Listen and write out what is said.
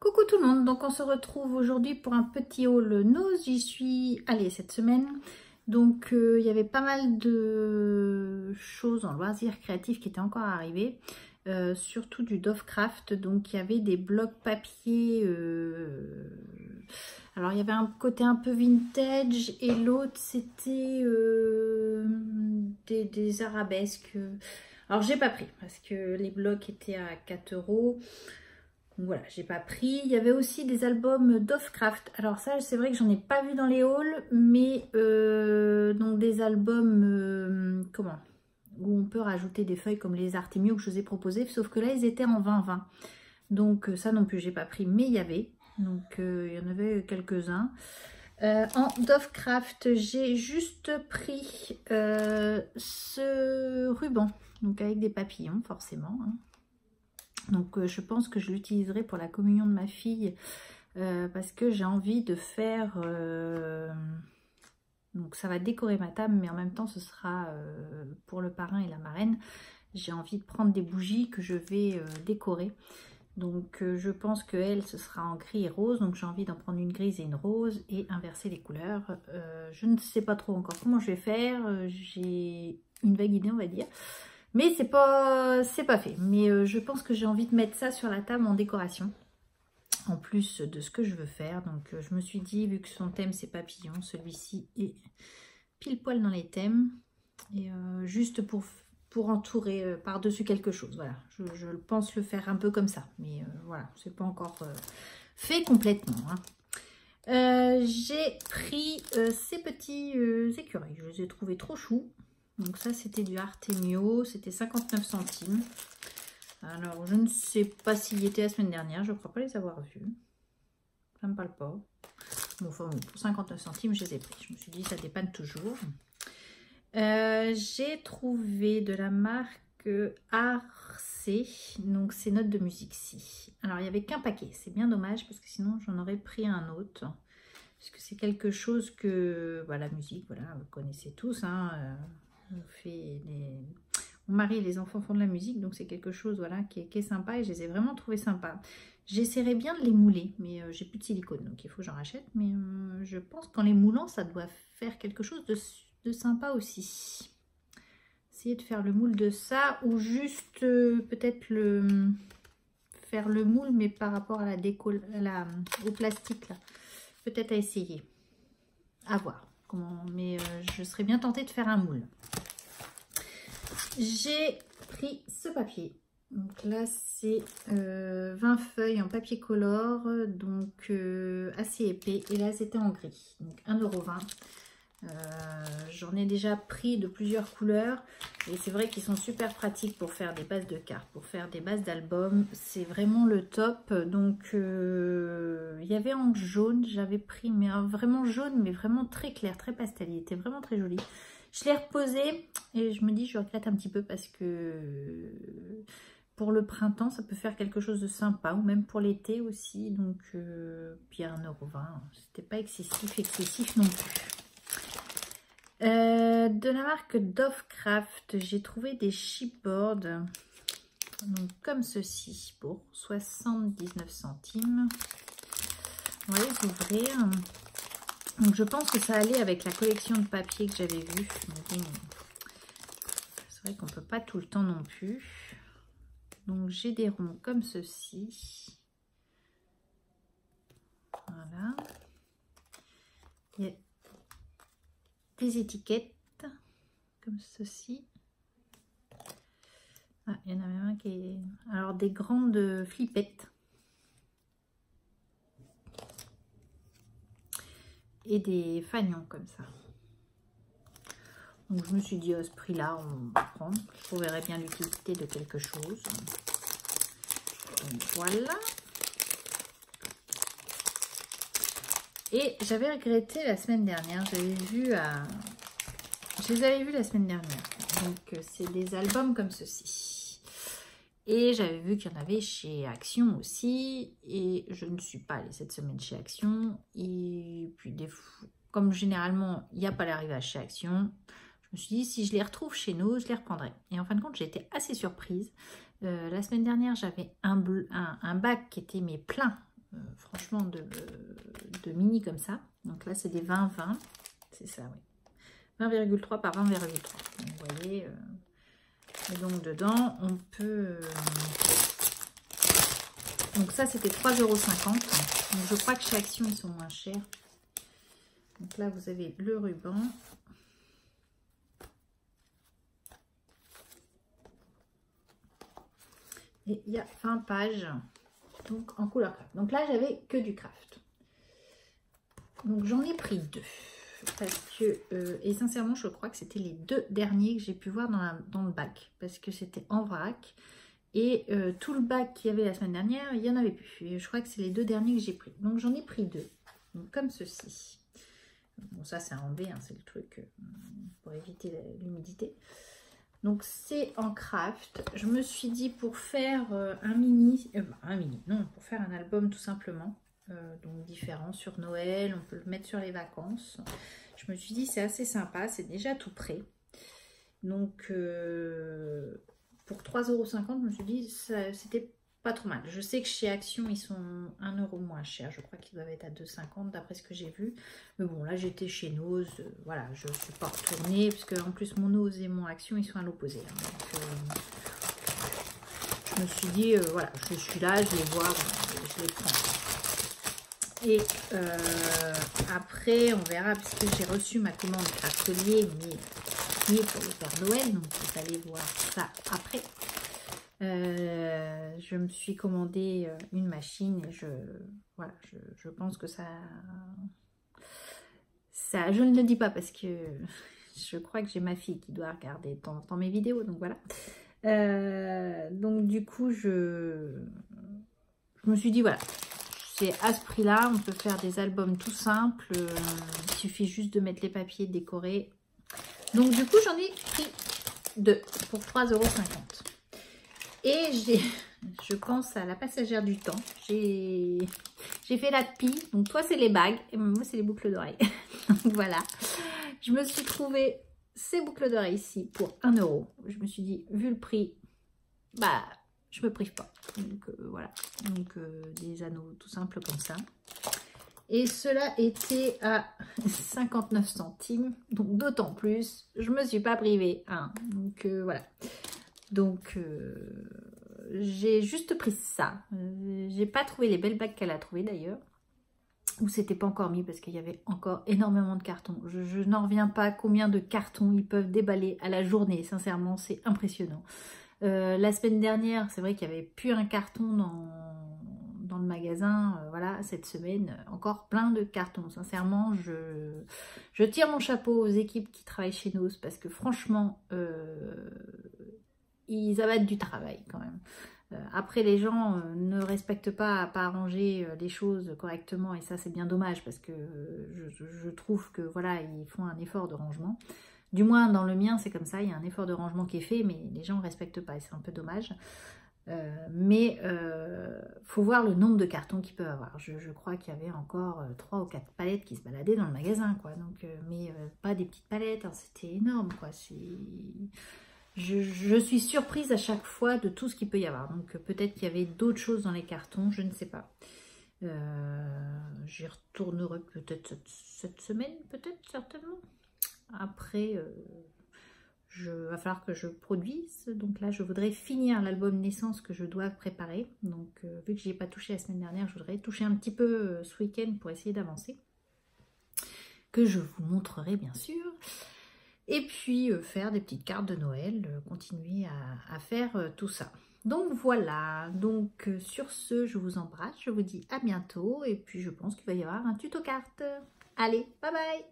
Coucou tout le monde, donc on se retrouve aujourd'hui pour un petit haul Nose. J'y suis allée cette semaine, donc il y avait pas mal de choses en loisirs créatifs qui étaient encore arrivées, surtout du Dovecraft. Donc il y avait des blocs papier, alors il y avait un côté un peu vintage et l'autre c'était des arabesques. Alors j'ai pas pris parce que les blocs étaient à 4 €. Voilà, j'ai pas pris. Il y avait aussi des albums Dovecraft. Alors ça, c'est vrai que j'en ai pas vu dans les hauls, mais donc des albums, comment, où on peut rajouter des feuilles comme les Artemio que je vous ai proposés, sauf que là, ils étaient en 20-20. Donc ça non plus, j'ai pas pris, mais il y avait. Donc il y en avait quelques-uns. En Dovecraft, j'ai juste pris ce ruban, donc avec des papillons, forcément, hein. Donc je pense que je l'utiliserai pour la communion de ma fille parce que j'ai envie de faire... donc ça va décorer ma table, mais en même temps ce sera pour le parrain et la marraine. J'ai envie de prendre des bougies que je vais décorer. Donc je pense que elle, ce sera en gris et rose. Donc j'ai envie d'en prendre une grise et une rose et inverser les couleurs. Je ne sais pas trop encore comment je vais faire. J'ai une vague idée, on va dire. Mais c'est pas fait. Mais je pense que j'ai envie de mettre ça sur la table en décoration. En plus de ce que je veux faire. Donc je me suis dit, vu que son thème c'est papillon, celui-ci est pile poil dans les thèmes. Et juste pour entourer par-dessus quelque chose. Voilà, je pense le faire un peu comme ça. Mais voilà, c'est pas encore fait complètement, hein. J'ai pris ces petits écureuils. Je les ai trouvés trop choux. Donc ça, c'était du Artemio, c'était 59 centimes. Alors, je ne sais pas s'il y était la semaine dernière, je ne crois pas les avoir vus. Ça ne me parle pas. Bon, enfin, bon, pour 59 centimes, je les ai pris. Je me suis dit, ça dépanne toujours. J'ai trouvé de la marque Arce, donc c'est notes de musique-ci. Alors, il n'y avait qu'un paquet, c'est bien dommage parce que sinon, j'en aurais pris un autre. Parce que c'est quelque chose que, bah, la musique, voilà, vous connaissez tous, hein. Mon mari et les enfants font de la musique, donc c'est quelque chose, voilà, qui est sympa et je les ai vraiment trouvés sympas. J'essaierai bien de les mouler, mais j'ai plus de silicone, donc il faut que j'en rachète. Mais je pense qu'en les moulant, ça doit faire quelque chose de sympa aussi. Essayer de faire le moule de ça ou juste peut-être faire le moule, mais par rapport à la déco, au plastique là. Peut-être à essayer, à voir. Mais je serais bien tentée de faire un moule. J'ai pris ce papier. Donc là, c'est 20 feuilles en papier color, donc assez épais. Et là, c'était en gris, donc 1,20 €. J'en ai déjà pris de plusieurs couleurs. Et c'est vrai qu'ils sont super pratiques pour faire des bases de cartes, pour faire des bases d'albums. C'est vraiment le top. Donc, il y avait en jaune, j'avais pris, mais vraiment jaune, mais vraiment très clair, très pastel. Il était vraiment très joli. Je l'ai reposé et je me dis, je regrette un petit peu parce que pour le printemps, ça peut faire quelque chose de sympa, ou même pour l'été aussi. Donc, puis à 1,20 €, c'était pas excessif non plus. De la marque Dovecraft, j'ai trouvé des chipboards, donc comme ceci, pour 79 centimes. On va les ouvrir. Donc je pense que ça allait avec la collection de papier que j'avais vue. C'est vrai qu'on ne peut pas tout le temps non plus. Donc j'ai des ronds comme ceci. Voilà. Il y a des étiquettes comme ceci. Ah, il y en a même un qui est... Alors des grandes flippettes. Et des fanions comme ça. Donc je me suis dit à ce prix là on va prendre. Je trouverais bien l'utilité de quelque chose. Donc voilà. Et j'avais regretté la semaine dernière. Je les avais vus la semaine dernière. Donc c'est des albums comme ceci. Et j'avais vu qu'il y en avait chez Action aussi. Et je ne suis pas allée cette semaine chez Action. Et puis, comme généralement, il n'y a pas l'arrivée chez Action, je me suis dit, si je les retrouve chez nous, je les reprendrai. Et en fin de compte, j'ai été assez surprise. La semaine dernière, j'avais un bac qui était plein franchement, de mini comme ça. Donc là, c'est des 20-20. C'est ça, oui. 20,3 par 20,3. Vous voyez. Et donc, dedans, on peut... Donc ça, c'était 3,50 €. Donc je crois que chez Action, ils sont moins chers. Donc là, vous avez le ruban. Et il y a 20 pages. Donc en couleur craft. Donc là, j'avais que du craft. Donc j'en ai pris 2. Parce que, et sincèrement, je crois que c'était les 2 derniers que j'ai pu voir dans le bac. Parce que c'était en vrac. Et tout le bac qu'il y avait la semaine dernière, il n'y en avait plus. Et je crois que c'est les 2 derniers que j'ai pris. Donc j'en ai pris 2. Donc, comme ceci. Bon, ça c'est à enlever, hein, c'est le truc pour éviter l'humidité. Donc c'est en craft. Je me suis dit pour faire pour faire un album tout simplement. Donc différent sur Noël, on peut le mettre sur les vacances. Je me suis dit c'est assez sympa, c'est déjà tout prêt. Donc pour 3,50 €, je me suis dit c'était pas trop mal. Je sais que chez Action ils sont 1 € moins chers. Je crois qu'ils doivent être à 2,50 € d'après ce que j'ai vu. Mais bon là j'étais chez Nose. Voilà, je ne suis pas retournée parce que en plus mon Nose et mon Action ils sont à l'opposé. Hein. Donc je me suis dit voilà, je suis là, je vais voir, je les prends. Et après, on verra, puisque j'ai reçu ma commande Craftelier, mais qui est pour le Père Noël, donc vous allez voir ça après. Je me suis commandé une machine et je pense que ça, je ne le dis pas parce que je crois que j'ai ma fille qui doit regarder de temps en temps mes vidéos, donc voilà. Donc du coup, je me suis dit, voilà. C'est à ce prix-là, on peut faire des albums tout simples. Il suffit juste de mettre les papiers, de décorer. Donc du coup, j'en ai pris 2 pour 3,50 €. Et je pense à la passagère du temps. J'ai fait la pie. Donc toi, c'est les bagues et moi, c'est les boucles d'oreilles. Donc voilà. Je me suis trouvé ces boucles d'oreilles ici pour 1 €. Je me suis dit, vu le prix, bah... je me prive pas. Donc voilà. Donc des anneaux tout simples comme ça. Et cela était à 59 centimes. Donc d'autant plus, je me suis pas privée. Hein. Donc voilà. Donc j'ai juste pris ça. J'ai pas trouvé les belles bagues qu'elle a trouvées d'ailleurs. Ou c'était pas encore mis parce qu'il y avait encore énormément de cartons. Je n'en reviens pas combien de cartons ils peuvent déballer à la journée. Sincèrement, c'est impressionnant. La semaine dernière, c'est vrai qu'il n'y avait plus un carton dans le magasin. Voilà, cette semaine, encore plein de cartons. Sincèrement, je tire mon chapeau aux équipes qui travaillent chez nous parce que franchement, ils abattent du travail quand même. Après, les gens ne respectent pas arranger les choses correctement et ça, c'est bien dommage parce que je trouve que voilà, ils font un effort de rangement. Du moins, dans le mien, c'est comme ça. Il y a un effort de rangement qui est fait, mais les gens ne respectent pas. Et c'est un peu dommage. Mais faut voir le nombre de cartons qu'ils peuvent avoir. Je crois qu'il y avait encore 3 ou 4 palettes qui se baladaient dans le magasin, quoi. Donc, mais pas des petites palettes. Hein, c'était énorme, quoi. Je suis surprise à chaque fois de tout ce qu'il peut y avoir. Donc, peut-être qu'il y avait d'autres choses dans les cartons. Je ne sais pas. J'y retournerai peut-être cette semaine, peut-être, certainement. Après, va falloir que je produise. Donc là, je voudrais finir l'album naissance que je dois préparer. Donc, vu que je n'y ai pas touché la semaine dernière, je voudrais toucher un petit peu ce week-end pour essayer d'avancer. Que je vous montrerai, bien sûr. Et puis, faire des petites cartes de Noël, continuer à faire tout ça. Donc, voilà. Donc, sur ce, je vous embrasse. Je vous dis à bientôt. Et puis, je pense qu'il va y avoir un tuto carte. Allez, bye bye!